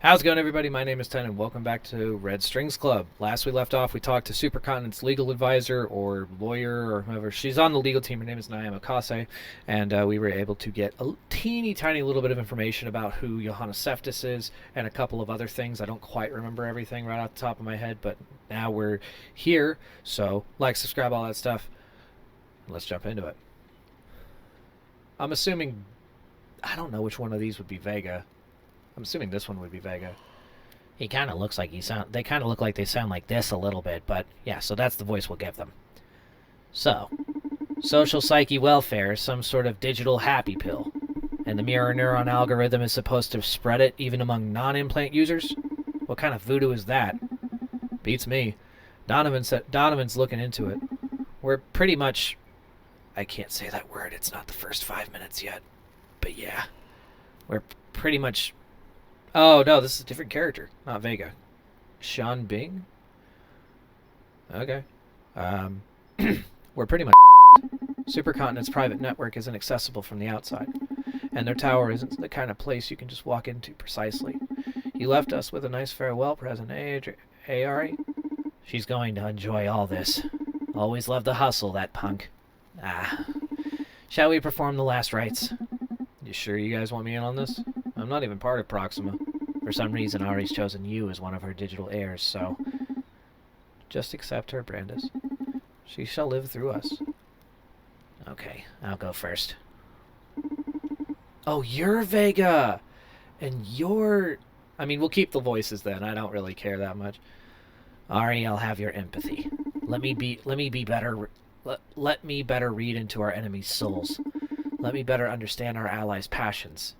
How's it going, everybody? My name is Ten, and welcome back to Red Strings Club. Last we left off, we talked to Supercontinent's legal advisor, or lawyer, or whoever. She's on the legal team. Her name is Naima Kase, and we were able to get a teeny tiny little bit of information about who Johanna Seftis is, and a couple of other things. I don't quite remember everything right off the top of my head, but now we're here, so like, subscribe, all that stuff. Let's jump into it. I'm assuming... I don't know which one of these would be Vega. I'm assuming this one would be Vega. He kind of looks like they kind of look like they sound like this a little bit, but yeah, so that's the voice we'll give them. So, social psyche welfare is some sort of digital happy pill, and the mirror neuron algorithm is supposed to spread it even among non-implant users? What kind of voodoo is that? Beats me. Donovan's looking into it. We're pretty much... I can't say that word, it's not the first 5 minutes yet. But yeah, we're pretty much... Oh, no, this is a different character, not Vega. Sean Bing? Okay. We're pretty much... Supercontinent's private network isn't accessible from the outside, and their tower isn't the kind of place you can just walk into precisely. You left us with a nice farewell present, eh, Ari? She's going to enjoy all this. Always loved the hustle, that punk. Ah. Shall we perform the last rites? You sure you guys want me in on this? I'm not even part of Proxima. For some reason, Ari's chosen you as one of her digital heirs, so... Just accept her, Brandis. She shall live through us. Okay, I'll go first. Oh, you're Vega! And you're... I mean, we'll keep the voices then. I don't really care that much. Ari, I'll have your empathy. Let me better read into our enemies' souls. Let me better understand our allies' passions.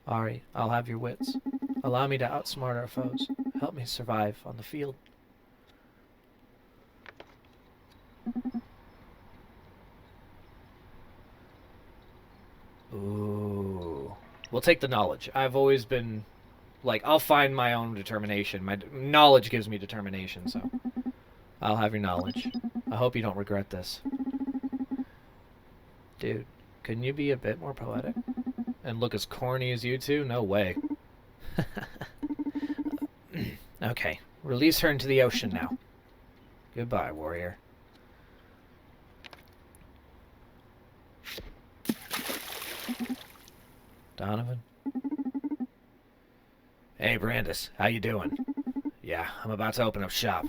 Ari, I'll have your wits. Allow me to outsmart our foes. Help me survive on the field. Ooh. We'll take the knowledge. I've always been... Like, I'll find my own determination. My knowledge gives me determination, so... I'll have your knowledge. I hope you don't regret this. Dude, couldn't you be a bit more poetic? And look as corny as you two? No way. Okay, release her into the ocean now. Goodbye, warrior. Donovan? Hey, Brandis, how you doing? Yeah, I'm about to open up shop.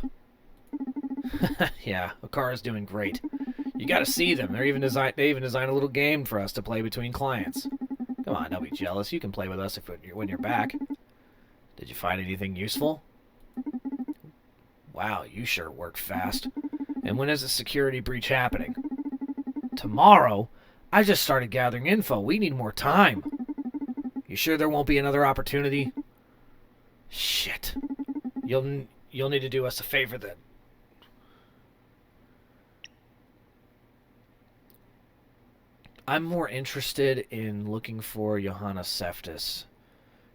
Yeah, Okara's doing great. You gotta see them. They even designed a little game for us to play between clients. Come on, don't be jealous. You can play with us when you're back. Did you find anything useful? Wow, you sure work fast. And when is the security breach happening? Tomorrow? I just started gathering info. We need more time. You sure there won't be another opportunity? Shit. You'll need to do us a favor then. I'm more interested in looking for Johanna Seftis.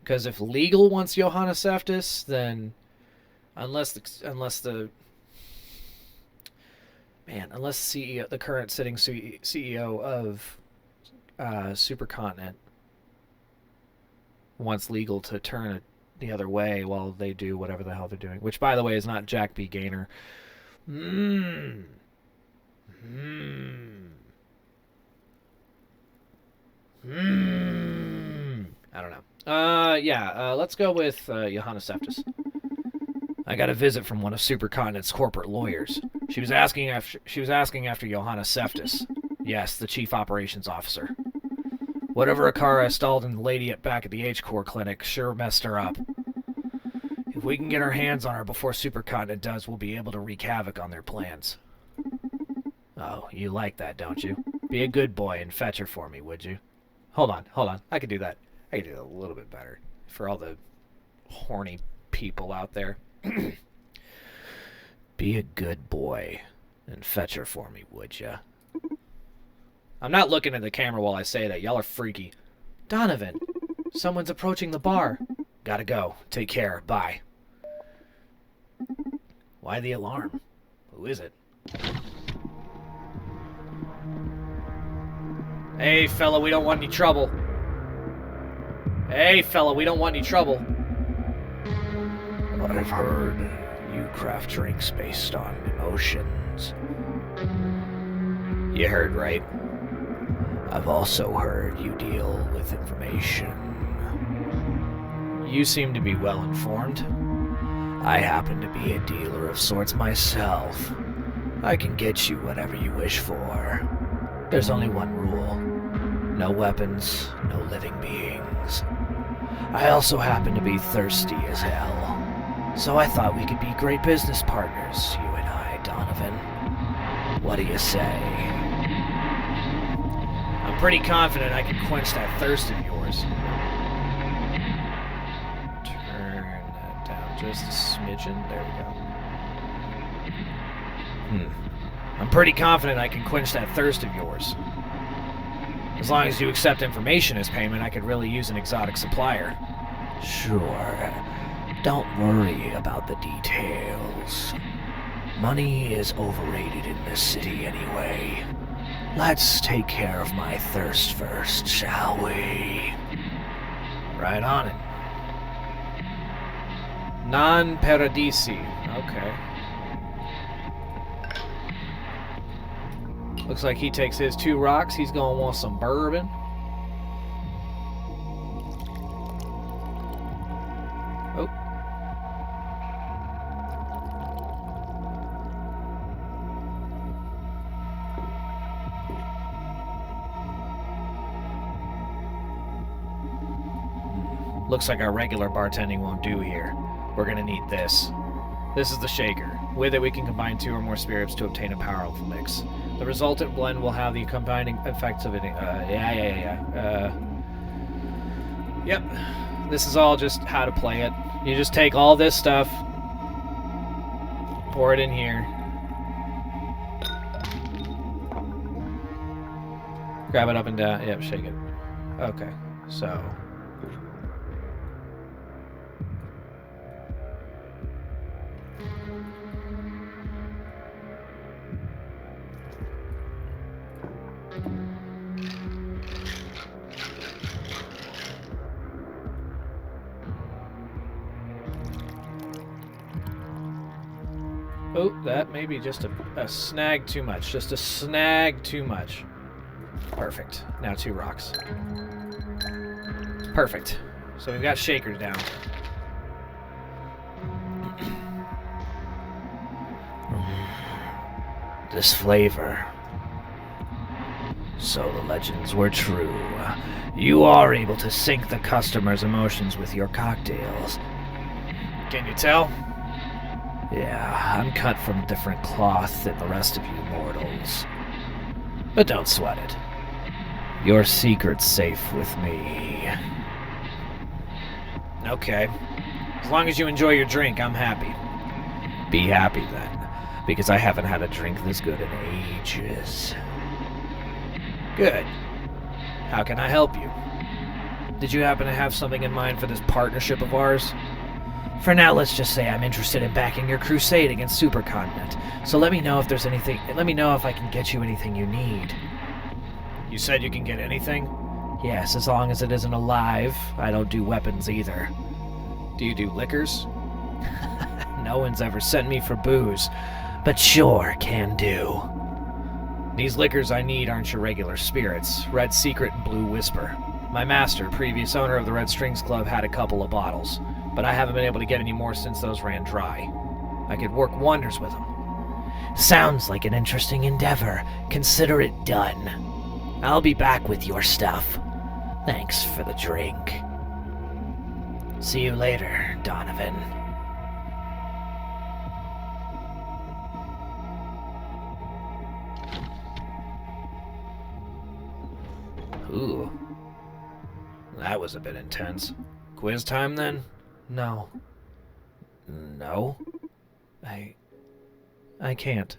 Because if legal wants Johanna Seftis, then unless the CEO, the current sitting CEO of Supercontinent wants legal to turn it the other way while they do whatever the hell they're doing, which by the way is not Jack B. Gaynor. I don't know. Let's go with Johanna Seftis. I got a visit from one of Supercontinent's corporate lawyers. She was asking after Johanna Seftis. Yes, the chief operations officer. Whatever Akara installed in the lady back at the H-Core clinic sure messed her up. If we can get our hands on her before Supercontinent does, we'll be able to wreak havoc on their plans. Oh, you like that, don't you? Be a good boy and fetch her for me, would you? Hold on. I could do that. I could do that a little bit better. For all the horny people out there. Be a good boy and fetch her for me, would ya? I'm not looking at the camera while I say that. Y'all are freaky. Donovan, someone's approaching the bar. Gotta go. Take care. Bye. Why the alarm? Who is it? Hey, fella, we don't want any trouble. Hey, fella, we don't want any trouble. I've heard you craft drinks based on emotions. You heard right. I've also heard you deal with information. You seem to be well informed. I happen to be a dealer of sorts myself. I can get you whatever you wish for. There's only one rule. No weapons, no living beings. I also happen to be thirsty as hell. So I thought we could be great business partners, you and I, Donovan. What do you say? I'm pretty confident I can quench that thirst of yours. Turn that down just a smidgen. There we go. I'm pretty confident I can quench that thirst of yours. As long as you accept information as payment, I could really use an exotic supplier. Sure. Don't worry about the details. Money is overrated in this city anyway. Let's take care of my thirst first, shall we? Right on it. Non-paradisi. Okay. Looks like he takes his 2 rocks. He's gonna want some bourbon. Oh. Looks like our regular bartending won't do here. We're gonna need this. This is the shaker. With it, we can combine 2 or more spirits to obtain a powerful mix. The resultant blend will have the combining effects of it. Yep. This is all just how to play it. You just take all this stuff, pour it in here, grab it up and down. Yep, shake it. Okay, so. Oh, that may be just a snag too much. Just a snag too much. Perfect. Now 2 rocks. Perfect. So we've got shakers down. This flavor. So the legends were true. You are able to sync the customer's emotions with your cocktails. Can you tell? Yeah, I'm cut from different cloth than the rest of you mortals. But don't sweat it. Your secret's safe with me. Okay. As long as you enjoy your drink, I'm happy. Be happy then, because I haven't had a drink this good in ages. Good. How can I help you? Did you happen to have something in mind for this partnership of ours? For now, let's just say I'm interested in backing your crusade against Supercontinent. So let me know if there's anything. Let me know if I can get you anything you need. You said you can get anything? Yes, as long as it isn't alive. I don't do weapons either. Do you do liquors? No one's ever sent me for booze, but sure, can do. These liquors I need aren't your regular spirits. Red Secret and Blue Whisper. My master, previous owner of the Red Strings Club, had a couple of bottles, but I haven't been able to get any more since those ran dry. I could work wonders with them. Sounds like an interesting endeavor. Consider it done. I'll be back with your stuff. Thanks for the drink. See you later, Donovan. Ooh. That was a bit intense. Quiz time, then? No. No? I can't.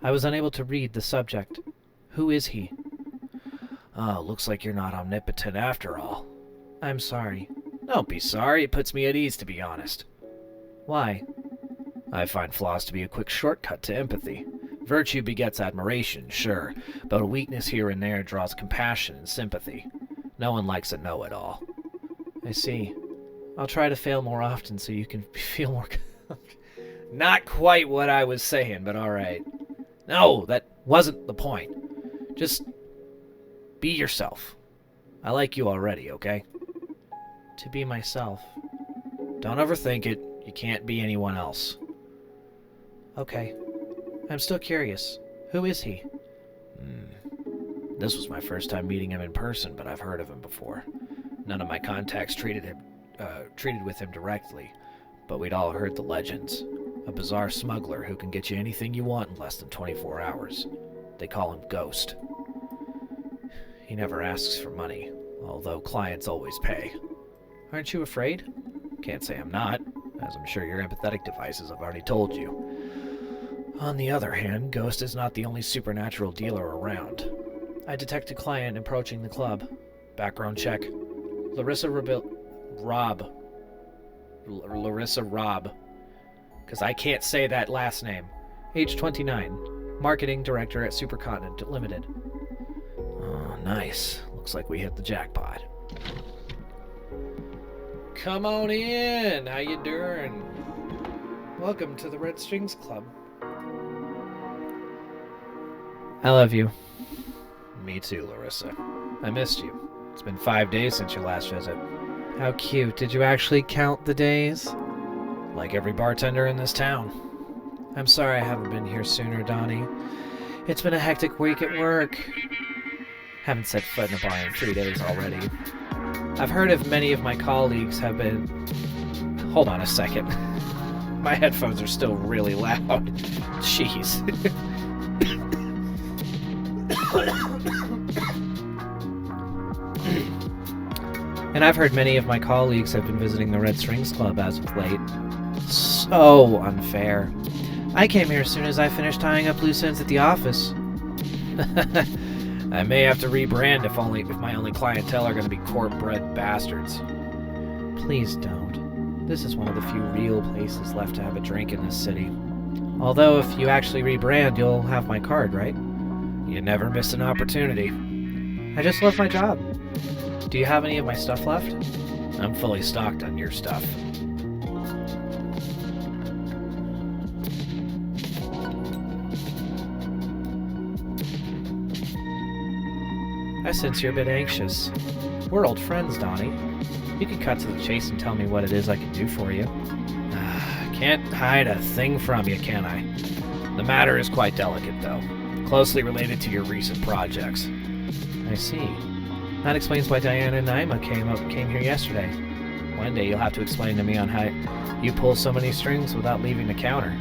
I was unable to read the subject. Who is he? Oh, looks like you're not omnipotent after all. I'm sorry. Don't be sorry. It puts me at ease, to be honest. Why? I find flaws to be a quick shortcut to empathy. Virtue begets admiration, sure, but a weakness here and there draws compassion and sympathy. No one likes a know-it-all. I see. I'll try to fail more often so you can feel more... Not quite what I was saying, but alright. No, that wasn't the point. Just be yourself. I like you already, okay? To be myself. Don't overthink it. You can't be anyone else. Okay. I'm still curious. Who is he? This was my first time meeting him in person, but I've heard of him before. None of my contacts treated with him directly, but we'd all heard the legends. A bizarre smuggler who can get you anything you want in less than 24 hours. They call him Gost. He never asks for money, although clients always pay. Aren't you afraid? Can't say I'm not, as I'm sure your empathetic devices have already told you. On the other hand, Gost is not the only supernatural dealer around. I detect a client approaching the club. Background check. Larissa Larissa Rob. Because I can't say that last name. Age 29. Marketing Director at Supercontinent Limited. Oh, nice. Looks like we hit the jackpot. Come on in. How you doing? Welcome to the Red Strings Club. I love you. Me too, Larissa. I missed you. It's been 5 days since your last visit. How cute. Did you actually count the days? Like every bartender in this town. I'm sorry I haven't been here sooner, Donnie. It's been a hectic week at work. Haven't set foot in a bar in 3 days already. I've heard of many of my colleagues have been... Hold on a second. My headphones are still really loud. Jeez. And I've heard many of my colleagues have been visiting the Red Strings Club as of late. So unfair. I came here as soon as I finished tying up loose ends at the office. I may have to rebrand if my only clientele are going to be court-bred bastards. Please don't. This is one of the few real places left to have a drink in this city. Although if you actually rebrand, you'll have my card, right? You never miss an opportunity. I just love my job. Do you have any of my stuff left? I'm fully stocked on your stuff. I sense you're a bit anxious. We're old friends, Donnie. You can cut to the chase and tell me what it is I can do for you. Can't hide a thing from you, can I? The matter is quite delicate, though. Closely related to your recent projects. I see. That explains why Diana and Naima came here yesterday. One day you'll have to explain to me on how you pull so many strings without leaving the counter.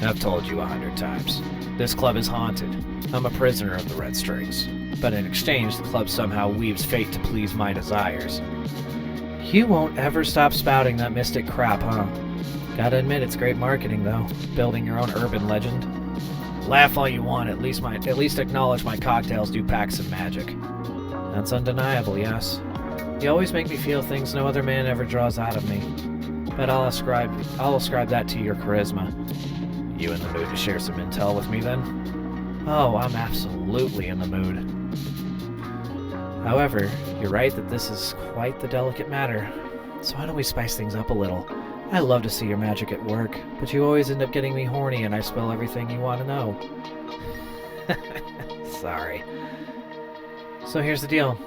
I've told you 100 times. This club is haunted. I'm a prisoner of the Red Strings. But in exchange, the club somehow weaves fate to please my desires. You won't ever stop spouting that mystic crap, huh? Gotta admit, it's great marketing, though. Building your own urban legend. Laugh all you want, at least acknowledge my cocktails do pack some magic. That's undeniable, yes. You always make me feel things no other man ever draws out of me. But I'll ascribe that to your charisma. You in the mood to share some intel with me, then? Oh, I'm absolutely in the mood. However, you're right that this is quite the delicate matter. So why don't we spice things up a little? I love to see your magic at work, but you always end up getting me horny and I spill everything you want to know. Sorry. So here's the deal.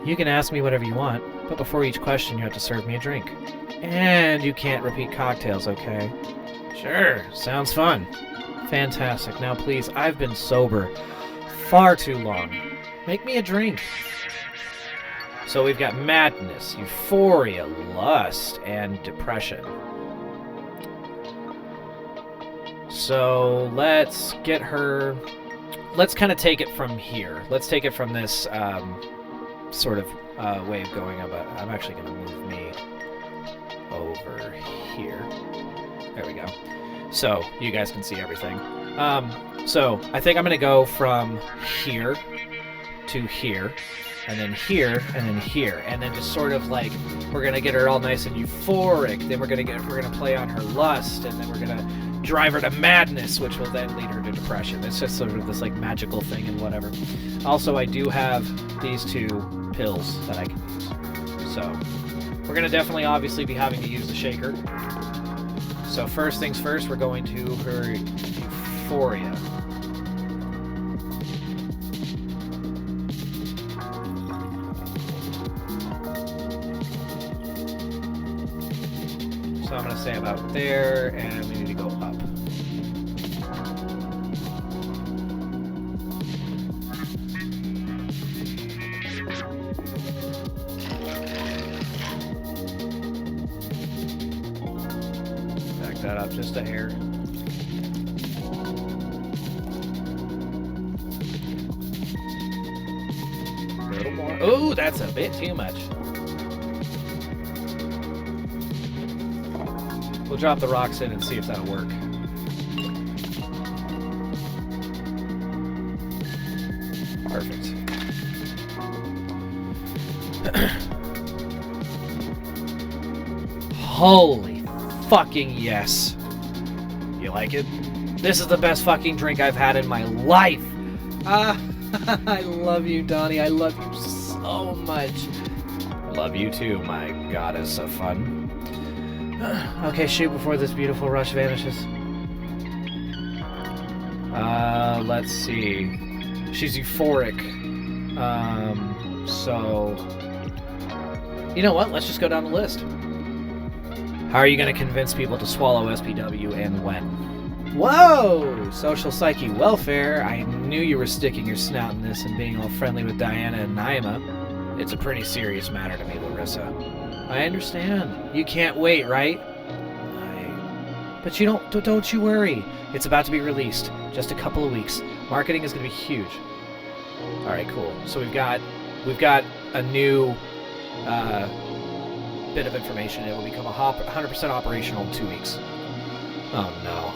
You can ask me whatever you want, but before each question you have to serve me a drink. And you can't repeat cocktails, okay? Sure, sounds fun. Fantastic. Now please, I've been sober far too long. Make me a drink. So we've got madness, euphoria, lust, and depression. So let's get her... Let's kind of take it from here. Let's take it from this sort of way of going about. I'm actually going to move me over here. There we go. So you guys can see everything. So I think I'm going to go from here to here, and then here, and then here, and then just sort of like we're gonna get her all nice and euphoric. Then we're gonna play on her lust, and then we're gonna drive her to madness, which will then lead her to depression. It's just sort of this like magical thing and whatever. Also, I do have these two pills that I can use. So We're going to definitely, obviously, be having to use the shaker. So first things first, we're going to her Euphoria. So I'm going to say about there, and we need to go up. Back that up just a hair. A little more. Oh, that's a bit too much. We'll drop the rocks in and see if that'll work. Perfect. Holy fucking yes. You like it? This is the best fucking drink I've had in my life. I love you, Donnie. I love you so much. Love you too, my goddess of fun. Okay, shoot before this beautiful rush vanishes. Let's see. She's euphoric. So... You know what? Let's just go down the list. How are you going to convince people to swallow SPW and when? Whoa! Social psyche welfare. I knew you were sticking your snout in this and being all friendly with Diana and Naima. It's a pretty serious matter to me, Larissa. I understand. You can't wait, right? But you don't you worry. It's about to be released. Just a couple of weeks. Marketing is going to be huge. All right, cool. So we've got a new bit of information. It will become 100% operational in 2 weeks. Oh no.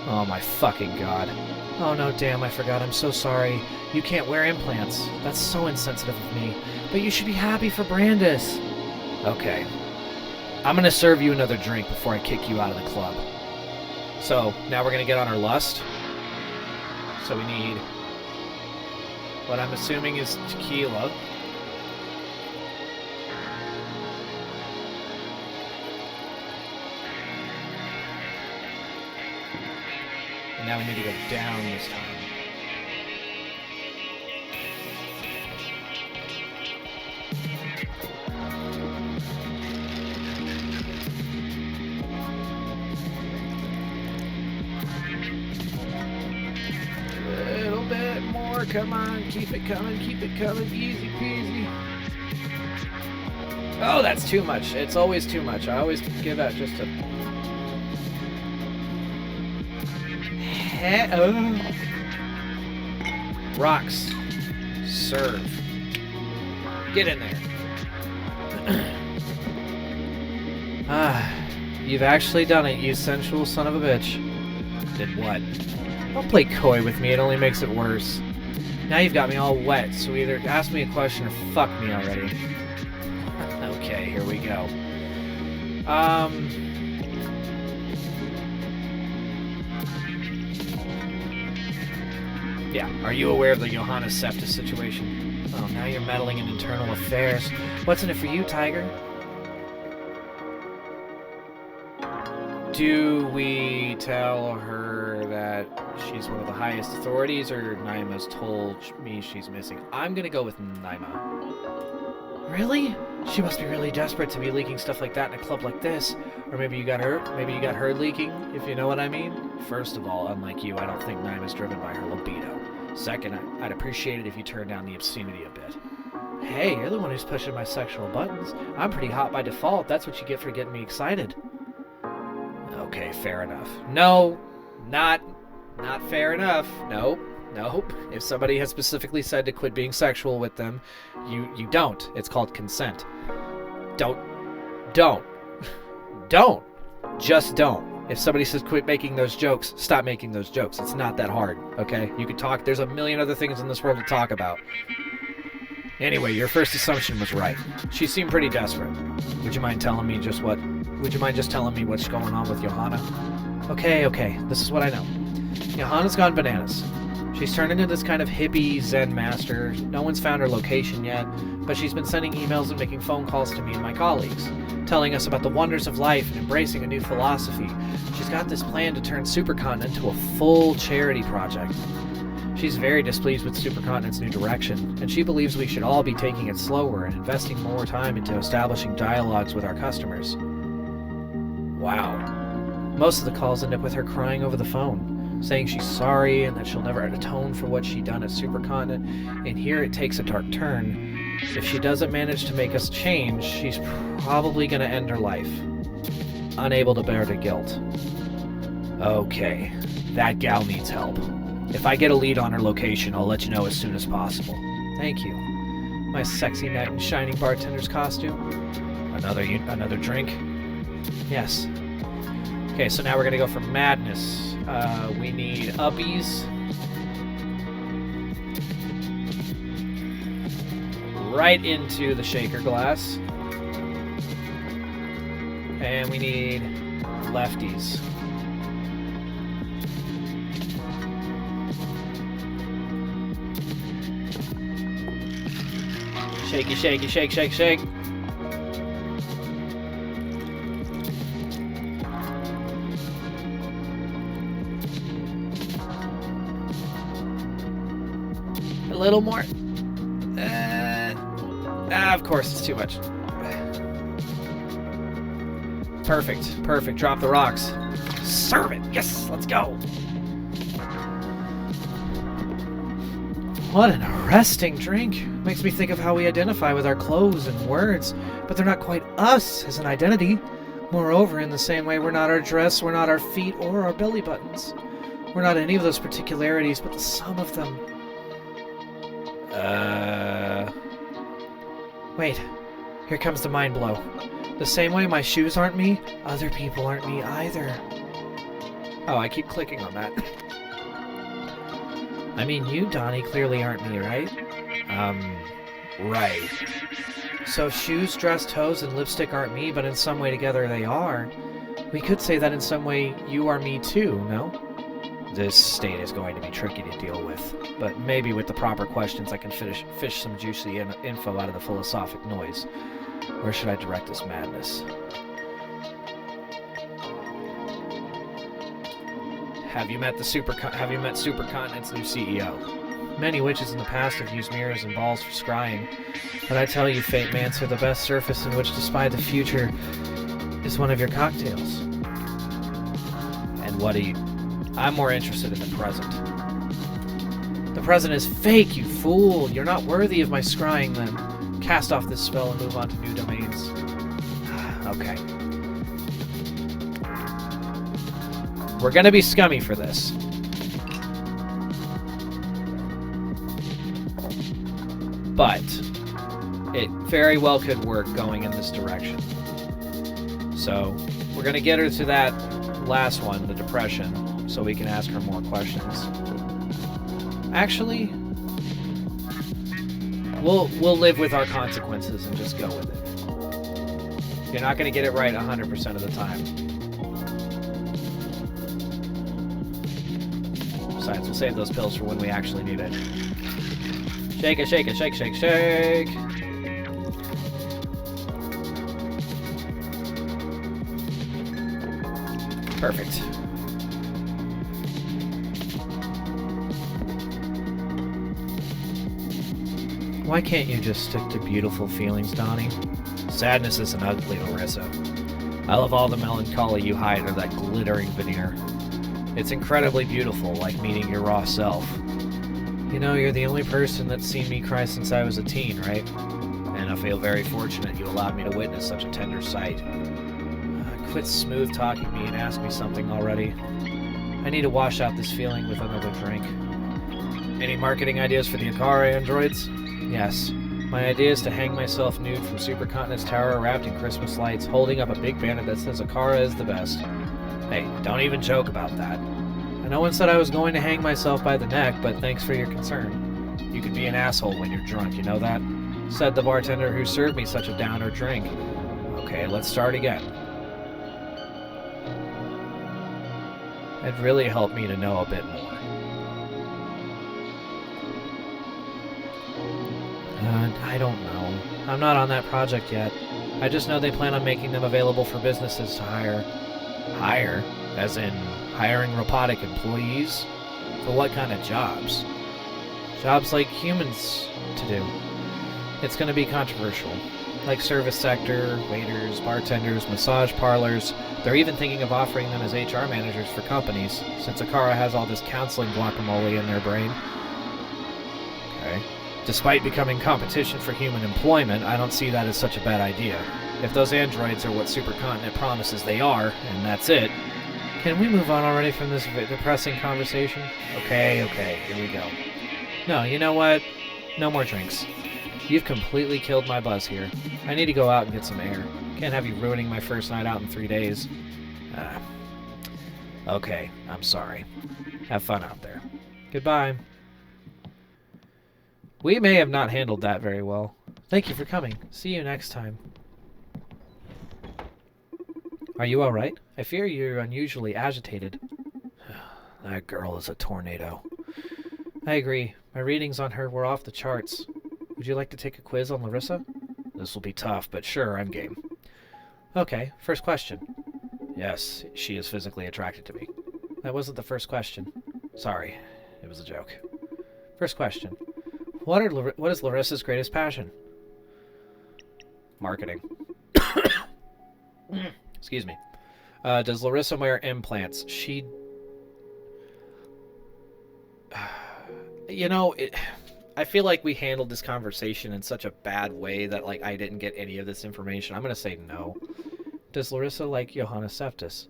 Oh my fucking god. Oh no, damn, I forgot. I'm so sorry. You can't wear implants. That's so insensitive of me. But you should be happy for Brandis. Okay. I'm gonna serve you another drink before I kick you out of the club. So, now we're gonna get on our lust. So we need what I'm assuming is tequila. And now we need to go down this time. Come on, keep it coming, easy peasy. Oh, that's too much. It's always too much. I always give out just a... Rocks. Serve. Get in there. You've actually done it, you sensual son of a bitch. Did what? Don't play coy with me, it only makes it worse. Now you've got me all wet, so either ask me a question or fuck me already. Okay, here we go. Yeah, are you aware of the Johannes Septis situation? Oh, now you're meddling in internal affairs. What's in it for you, Tiger? Do we tell her that she's one of the highest authorities, or Naima's told me she's missing? I'm gonna go with Naima. Really? She must be really desperate to be leaking stuff like that in a club like this. Or maybe you got her. Maybe you got her leaking, if you know what I mean. First of all, unlike you, I don't think Naima's driven by her libido. Second, I'd appreciate it if you turned down the obscenity a bit. Hey, you're the one who's pushing my sexual buttons. I'm pretty hot by default. That's what you get for getting me excited. Okay, fair enough. No, not fair enough. Nope. If somebody has specifically said to quit being sexual with them, you don't. It's called consent. Don't. Just don't. If somebody says quit making those jokes, stop making those jokes. It's not that hard, okay? You can talk. There's a million other things in this world to talk about. Anyway, your first assumption was right. She seemed pretty desperate. Would you mind just telling me what's going on with Johanna? Okay. This is what I know. Johanna's gone bananas. She's turned into this kind of hippie Zen master. No one's found her location yet, but she's been sending emails and making phone calls to me and my colleagues, telling us about the wonders of life and embracing a new philosophy. She's got this plan to turn Supercontinent into a full charity project. She's very displeased with Supercontinent's new direction, and she believes we should all be taking it slower and investing more time into establishing dialogues with our customers. Wow. Most of the calls end up with her crying over the phone, saying she's sorry and that she'll never atone for what she done at Supercontinent, and here it takes a dark turn. If she doesn't manage to make us change, she's probably going to end her life, unable to bear the guilt. Okay, that gal needs help. If I get a lead on her location, I'll let you know as soon as possible. Thank you. My sexy knight in shining bartender's costume. Another drink? Yes. Okay, so now we're gonna go for madness. We need uppies. Right into the shaker glass. And we need lefties. Shaky, shaky, shake, shake, shake. A little more. Of course, it's too much. Perfect, perfect. Drop the rocks. Serve it. Yes, let's go. What an arresting drink. Makes me think of how we identify with our clothes and words, but they're not quite us as an identity. Moreover, in the same way, we're not our dress, we're not our feet, or our belly buttons. We're not any of those particularities, but the sum of them. Wait. Here comes the mind blow. The same way my shoes aren't me, other people aren't me either. Oh, I keep clicking on that. I mean, you, Donnie, clearly aren't me, right? Right. So shoes, dress, toes, and lipstick aren't me, but in some way together they are. We could say that in some way you are me too, no? This state is going to be tricky to deal with, but maybe with the proper questions I can fish some juicy info out of the philosophic noise. Where should I direct this madness? Have you met Supercontinent's new CEO? Many witches in the past have used mirrors and balls for scrying, but I tell you, Fate Mancer, the best surface in which to spy the future is one of your cocktails. And what do you... I'm more interested in the present. The present is fake, you fool! You're not worthy of my scrying, then. Cast off this spell and move on to new domains. Okay. We're gonna be scummy for this. But it very well could work going in this direction. So we're gonna get her to that last one, the depression, so we can ask her more questions. Actually, we'll live with our consequences and just go with it. You're not gonna get it right 100% of the time. Besides, we'll save those pills for when we actually need it. Shake it, shake it, shake, shake, shake. Perfect. Why can't you just stick to beautiful feelings, Donnie? Sadness isn't ugly, Larissa. I love all the melancholy you hide under that glittering veneer. It's incredibly beautiful, like meeting your raw self. You know, you're the only person that's seen me cry since I was a teen, right? And I feel very fortunate you allowed me to witness such a tender sight. Quit smooth-talking me and ask me something already. I need to wash out this feeling with another drink. Any marketing ideas for the Akara androids? Yes. My idea is to hang myself nude from Supercontinent's tower wrapped in Christmas lights, holding up a big banner that says Akara is the best. Hey, don't even joke about that. No one said I was going to hang myself by the neck, but thanks for your concern. You could be an asshole when you're drunk, you know that? Said the bartender who served me such a downer drink. Okay, let's start again. It really helped me to know a bit more. I don't know. I'm not on that project yet. I just know they plan on making them available for businesses to hire. Hire? As in hiring robotic employees? For what kind of jobs? Jobs like humans to do. It's going to be controversial. Like service sector, waiters, bartenders, massage parlors. They're even thinking of offering them as HR managers for companies, since Akara has all this counseling guacamole in their brain. Okay. Despite becoming competition for human employment, I don't see that as such a bad idea. If those androids are what Supercontinent promises they are, and that's it, can we move on already from this depressing conversation? Okay, here we go. No, you know what? No more drinks. You've completely killed my buzz here. I need to go out and get some air. Can't have you ruining my first night out in 3 days. Okay, I'm sorry. Have fun out there. Goodbye. We may have not handled that very well. Thank you for coming. See you next time. Are you alright? I fear you're unusually agitated. That girl is a tornado. I agree. My readings on her were off the charts. Would you like to take a quiz on Larissa? This will be tough, but sure, I'm game. Okay, first question. Yes, she is physically attracted to me. That wasn't the first question. Sorry, it was a joke. First question. What is Larissa's greatest passion? Marketing. Excuse me. Does Larissa wear implants? She... You know, I feel like we handled this conversation in such a bad way that, like, I didn't get any of this information. I'm going to say no. Does Larissa like Johanna Septis?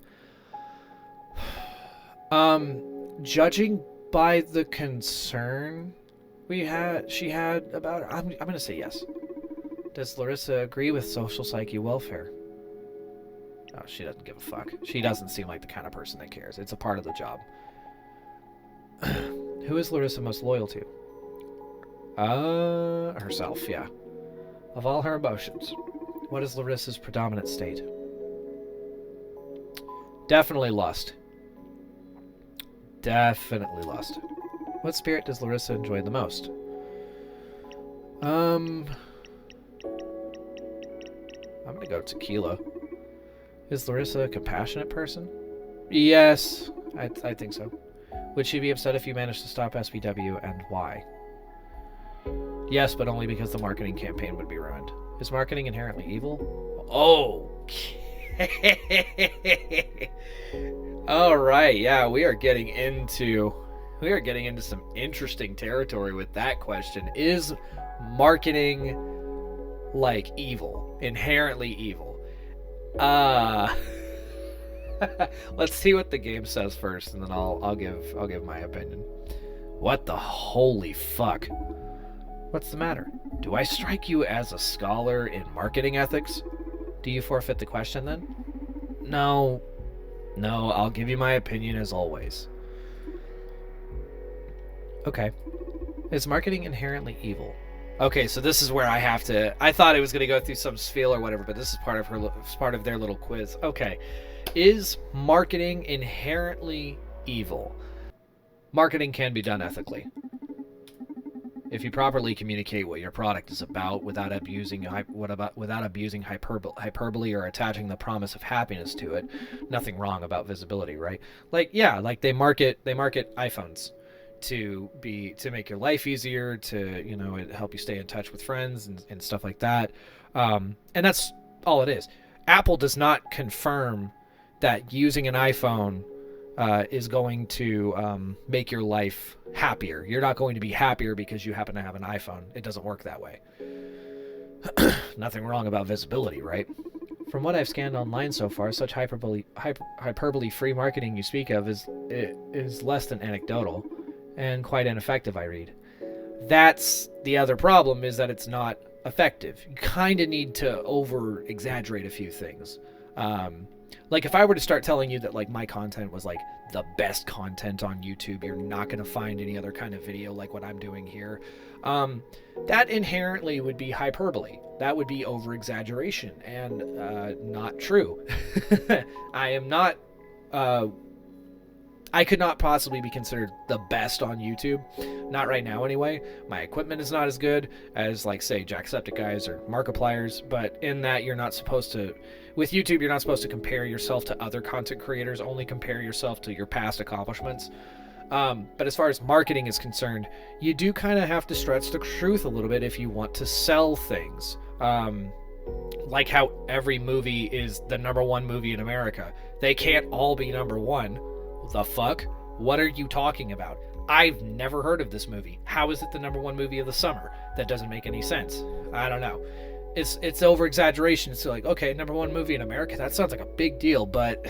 Judging by the concern she had about her, I'm going to say yes. Does Larissa agree with social psyche welfare? Oh, she doesn't give a fuck. She doesn't seem like the kind of person that cares. It's a part of the job. Who is Larissa most loyal to? Herself, yeah. Of all her emotions, what is Larissa's predominant state? Definitely lust. Definitely lust. What spirit does Larissa enjoy the most? I'm gonna go tequila. Is Larissa a compassionate person? Yes, I think so. Would she be upset if you managed to stop SVW, and why? Yes, but only because the marketing campaign would be ruined. Is marketing inherently evil? Okay. All right, yeah, we are getting into some interesting territory with that question. Is marketing like evil, inherently evil? Let's see what the game says first, and then I'll give my opinion. What the holy fuck? What's the matter? Do I strike you as a scholar in marketing ethics? Do you forfeit the question then? No, I'll give you my opinion as always. Okay. Is marketing inherently evil? Okay, so this is where I have to... I thought it was going to go through some spiel or whatever, but this is part of their little quiz. Okay. Is marketing inherently evil? Marketing can be done ethically. If you properly communicate what your product is about without abusing hyperbole or attaching the promise of happiness to it, nothing wrong about visibility, right? Like, yeah, like they market iPhones to make your life easier, to help you stay in touch with friends and stuff like that. And that's all it is. Apple does not confirm that using an iPhone is going to make your life happier. You're not going to be happier because you happen to have an iPhone. It doesn't work that way. Nothing wrong about visibility, right? From what I've scanned online so far, such hyperbole-free marketing you speak of is less than anecdotal and quite ineffective, I read. That's the other problem, is that it's not effective. You kind of need to over-exaggerate a few things. Like, if I were to start telling you that, like, my content was, like, the best content on YouTube, you're not going to find any other kind of video like what I'm doing here, that inherently would be hyperbole. That would be over-exaggeration and not true. I am not I could not possibly be considered the best on YouTube. Not right now, anyway. My equipment is not as good as, like, say, Jacksepticeye's or Markiplier's, but in that you're not supposed to... With YouTube, you're not supposed to compare yourself to other content creators, only compare yourself to your past accomplishments. But as far as marketing is concerned, you do kind of have to stretch the truth a little bit if you want to sell things. Like how every movie is the #1 movie in America. They can't all be #1. The fuck? What are you talking about? I've never heard of this movie. How is it the #1 movie of the summer? That doesn't make any sense. I don't know. It's over exaggeration. It's like, okay, #1 movie in America. That sounds like a big deal, but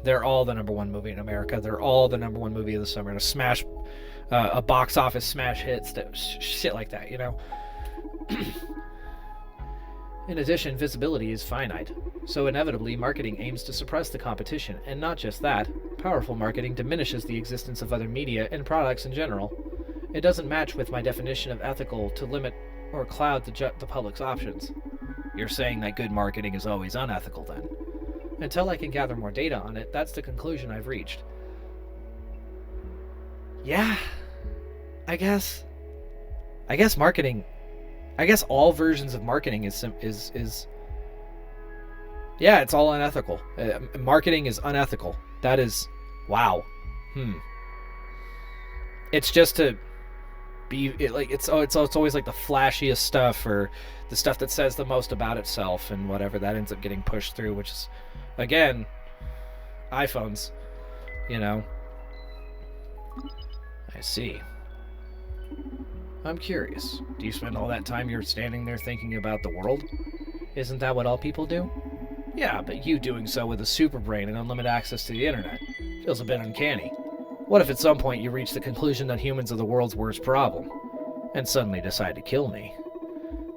they're all the #1 movie in America. They're all the #1 movie of the summer. A box office smash hit, shit like that, you know. In addition, visibility is finite, so inevitably marketing aims to suppress the competition, and not just that, powerful marketing diminishes the existence of other media and products in general. It doesn't match with my definition of ethical to limit or cloud the public's options. You're saying that good marketing is always unethical, then? Until I can gather more data on it, that's the conclusion I've reached. Yeah, I guess marketing... I guess all versions of marketing is yeah, it's all unethical. Marketing is unethical. That is, wow. It's just to be it's always like the flashiest stuff or the stuff that says the most about itself and whatever that ends up getting pushed through, which is again iPhones, you know. I see. I'm curious. Do you spend all that time you're standing there thinking about the world? Isn't that what all people do? Yeah, but you doing so with a super brain and unlimited access to the internet feels a bit uncanny. What if at some point you reach the conclusion that humans are the world's worst problem, and suddenly decide to kill me?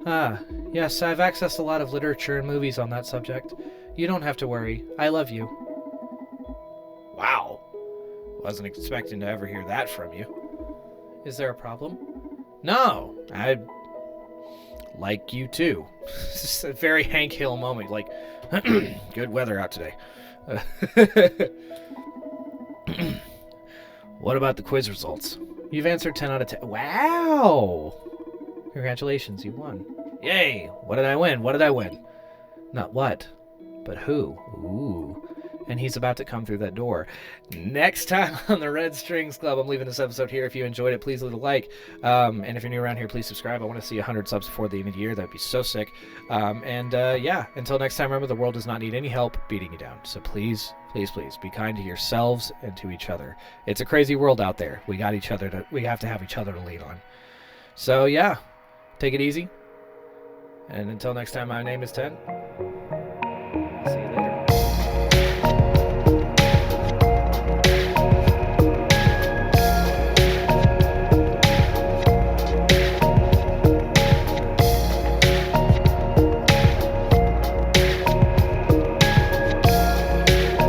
Ah, yes, I've accessed a lot of literature and movies on that subject. You don't have to worry. I love you. Wow. Wasn't expecting to ever hear that from you. Is there a problem? No, I like you too. It's a very Hank Hill moment, like, good weather out today. What about the quiz results? You've answered 10 out of 10. Wow! Congratulations, you won. Yay! What did I win? What did I win? Not what, but who. Ooh. And he's about to come through that door. Next time on the Red Strings Club, I'm leaving this episode here. If you enjoyed it, please leave a like. And if you're new around here, please subscribe. I want to see 100 subs before the end of the year. That'd be so sick. Yeah, until next time, remember, the world does not need any help beating you down. So please, please, please be kind to yourselves and to each other. It's a crazy world out there. We have to have each other to lean on. So yeah, take it easy. And until next time, my name is Ted.